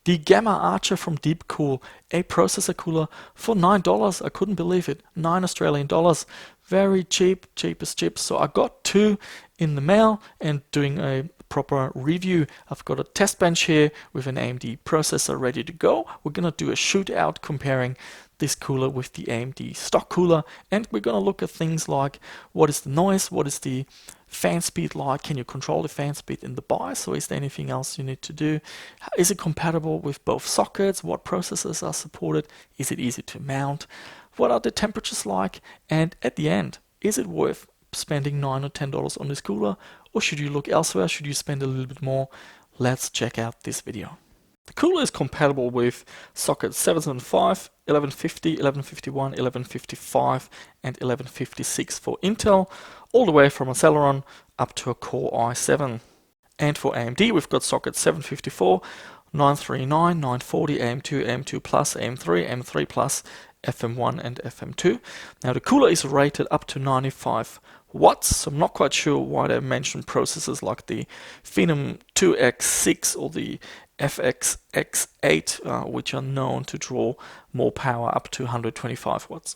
The Gamma Archer from Deepcool, a processor cooler for $9. I couldn't believe it. $9 Australian. Very cheap, cheap as chips. So I got two in the mail and doing a proper review. I've got a test bench here with an AMD processor ready to go. We're gonna do a shootout comparing this cooler with the AMD stock cooler, and we're gonna look at things like what is the noise, what is the fan speed like, can you control the fan speed in the BIOS, or is there anything else you need to do, is it compatible with both sockets, what processors are supported, is it easy to mount, what are the temperatures like, and at the end, is it worth spending $9 or $10 on this cooler, or should you look elsewhere, should you spend a little bit more? Let's check out this video. The cooler is compatible with sockets 775, 1150, 1151, 1155 and 1156 for Intel, all the way from a Celeron up to a Core i7. And for AMD we've got sockets 754, 939, 940, AM2, AM2 Plus, AM3, AM3 Plus, FM1 and FM2. Now the cooler is rated up to 95 watts, so I'm not quite sure why they mentioned processors like the Phenom 2X6 or the FXX8, which are known to draw more power up to 125 watts.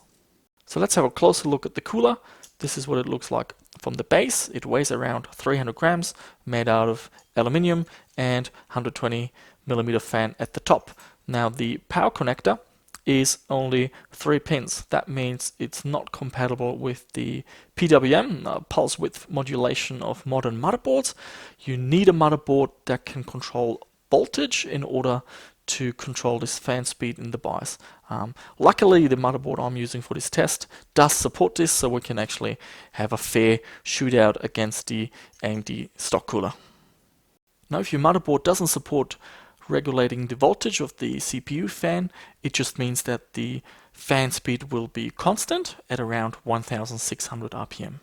So let's have a closer look at the cooler. This is what it looks like from the base. It weighs around 300 grams, made out of aluminium, and 120 millimeter fan at the top. Now the power connector is only 3 pins. That means it's not compatible with the PWM, pulse width modulation of modern motherboards. You need a motherboard that can control voltage in order to control this fan speed in the BIOS. Luckily, the motherboard I'm using for this test does support this, so we can actually have a fair shootout against the AMD stock cooler. Now, if your motherboard doesn't support regulating the voltage of the CPU fan, it just means that the fan speed will be constant at around 1600 RPM.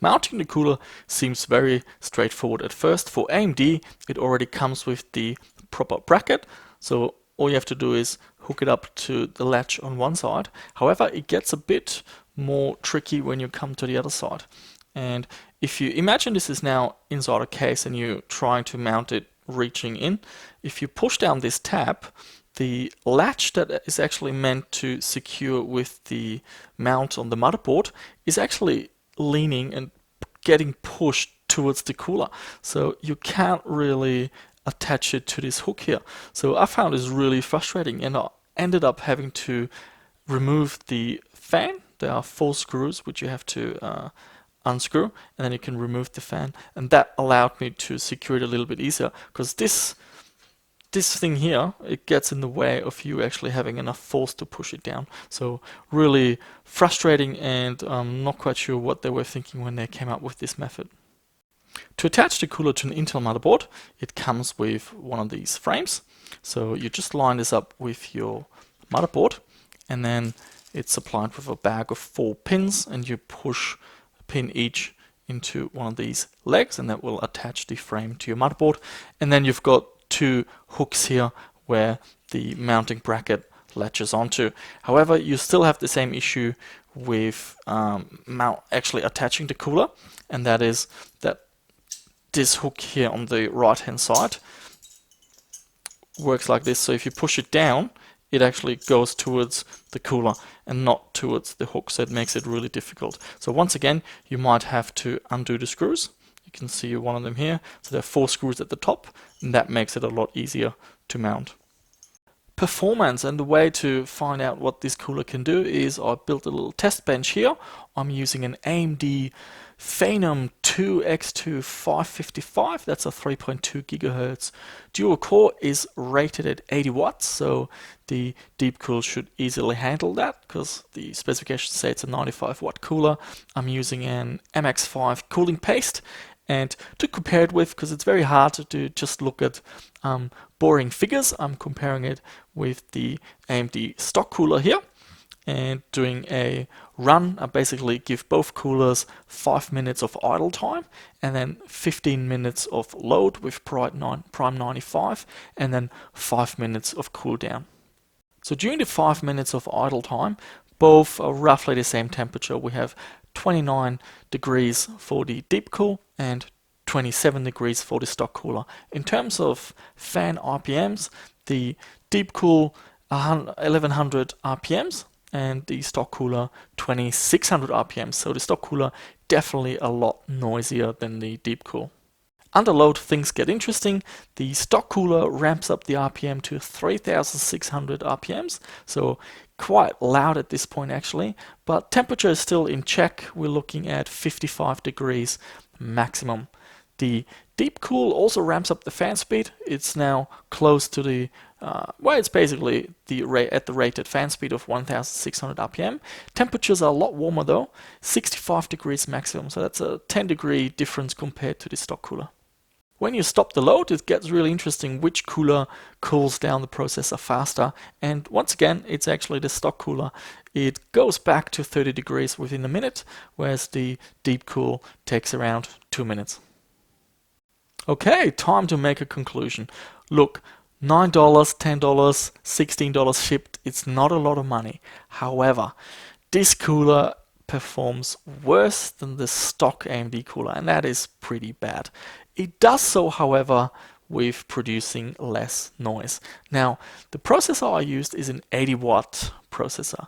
Mounting the cooler seems very straightforward at first. For AMD, it already comes with the proper bracket, so all you have to do is hook it up to the latch on one side. However, it gets a bit more tricky when you come to the other side. And if you imagine this is now inside a case and you're trying to mount it reaching in, if you push down this tab, the latch that is actually meant to secure with the mount on the motherboard is actually leaning and getting pushed towards the cooler. So you can't really attach it to this hook here. So I found this really frustrating, and I ended up having to remove the fan. There are 4 screws which you have to unscrew, and then you can remove the fan, and that allowed me to secure it a little bit easier, because this thing here, it gets in the way of you actually having enough force to push it down. So really frustrating, and I'm not quite sure what they were thinking when they came up with this method. To attach the cooler to an Intel motherboard, it comes with one of these frames. So you just line this up with your motherboard, and then it's supplied with a bag of 4 pins, and you push a pin each into one of these legs, and that will attach the frame to your motherboard. And then you've got 2 hooks here where the mounting bracket latches onto. However, you still have the same issue with actually attaching the cooler, and that is that this hook here on the right hand side works like this. So if you push it down, it actually goes towards the cooler and not towards the hook, so it makes it really difficult. So once again, you might have to undo the screws. You can see one of them here. So there are 4 screws at the top, and that makes it a lot easier to mount. Performance, and the way to find out what this cooler can do is I built a little test bench here. I'm using an AMD Phenom 2X2 555. That's a 3.2 gigahertz dual core, is rated at 80 watts, so the Deepcool should easily handle that because the specifications say it's a 95 watt cooler. I'm using an MX5 cooling paste, and to compare it with, because it's very hard to just look at boring figures, I'm comparing it with the AMD stock cooler here and doing a run. I basically give both coolers 5 minutes of idle time and then 15 minutes of load with Prime 95 and then 5 minutes of cool down. So during the 5 minutes of idle time, both are roughly the same temperature. We have 29 degrees for the Deepcool and 27 degrees for the stock cooler. In terms of fan RPMs, the Deepcool 1100 RPMs and the stock cooler 2600 RPMs. So the stock cooler definitely a lot noisier than the Deepcool. Under load, things get interesting. The stock cooler ramps up the RPM to 3600 RPMs, so quite loud at this point actually, but temperature is still in check. We're looking at 55 degrees maximum. The Deepcool also ramps up the fan speed. It's now close to the, well, it's basically at the rated fan speed of 1600 RPM. Temperatures are a lot warmer though, 65 degrees maximum, so that's a 10-degree difference compared to the stock cooler. When you stop the load, it gets really interesting which cooler cools down the processor faster. And once again, it's actually the stock cooler. It goes back to 30 degrees within a minute, whereas the Deepcool takes around 2 minutes. Okay, time to make a conclusion. Look, $9, $10, $16 shipped, it's not a lot of money. However, this cooler performs worse than the stock AMD cooler, and that is pretty bad. It does so, however, with producing less noise. Now, the processor I used is an 80-watt processor.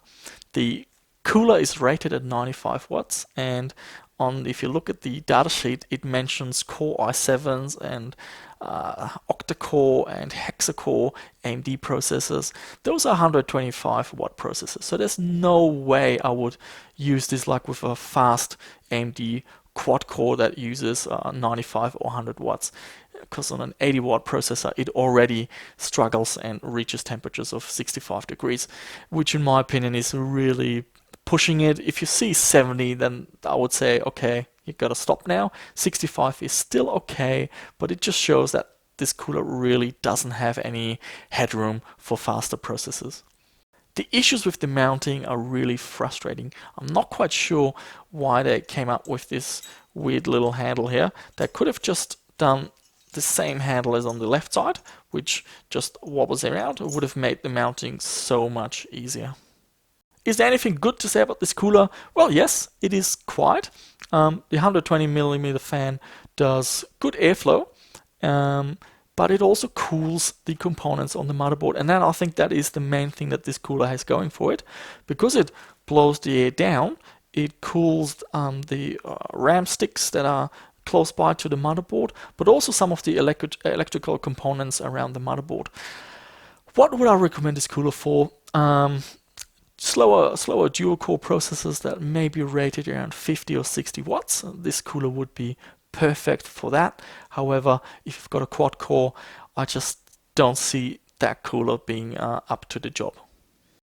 The cooler is rated at 95 watts, and if you look at the datasheet, it mentions Core i7s and octa-core and hexa-core AMD processors. Those are 125-watt processors, so there's no way I would use this like with a fast AMD quad core that uses 95 or 100 watts, because on an 80-watt processor it already struggles and reaches temperatures of 65 degrees, which in my opinion is really pushing it. If you see 70, then I would say, okay, you gotta stop now. 65 is still okay, but it just shows that this cooler really doesn't have any headroom for faster processors. The issues with the mounting are really frustrating. I'm not quite sure why they came up with this weird little handle here. They could have just done the same handle as on the left side, which just wobbles around. It would have made the mounting so much easier. Is there anything good to say about this cooler? Well, yes, it is quiet. The 120mm fan does good airflow, but it also cools the components on the motherboard. And then I think that is the main thing that this cooler has going for it. Because it blows the air down, it cools the RAM sticks that are close by to the motherboard, but also some of the electrical components around the motherboard. What would I recommend this cooler for? Slower dual-core processors that may be rated around 50 or 60 watts. This cooler would be perfect for that. However, if you've got a quad core, I just don't see that cooler being up to the job.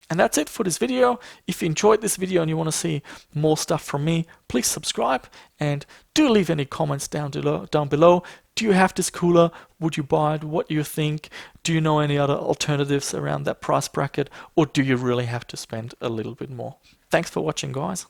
And that's it for this video. If you enjoyed this video and you want to see more stuff from me, please subscribe and do leave any comments down below. Do you have this cooler? Would you buy it? What do you think? Do you know any other alternatives around that price bracket? Or do you really have to spend a little bit more? Thanks for watching, guys.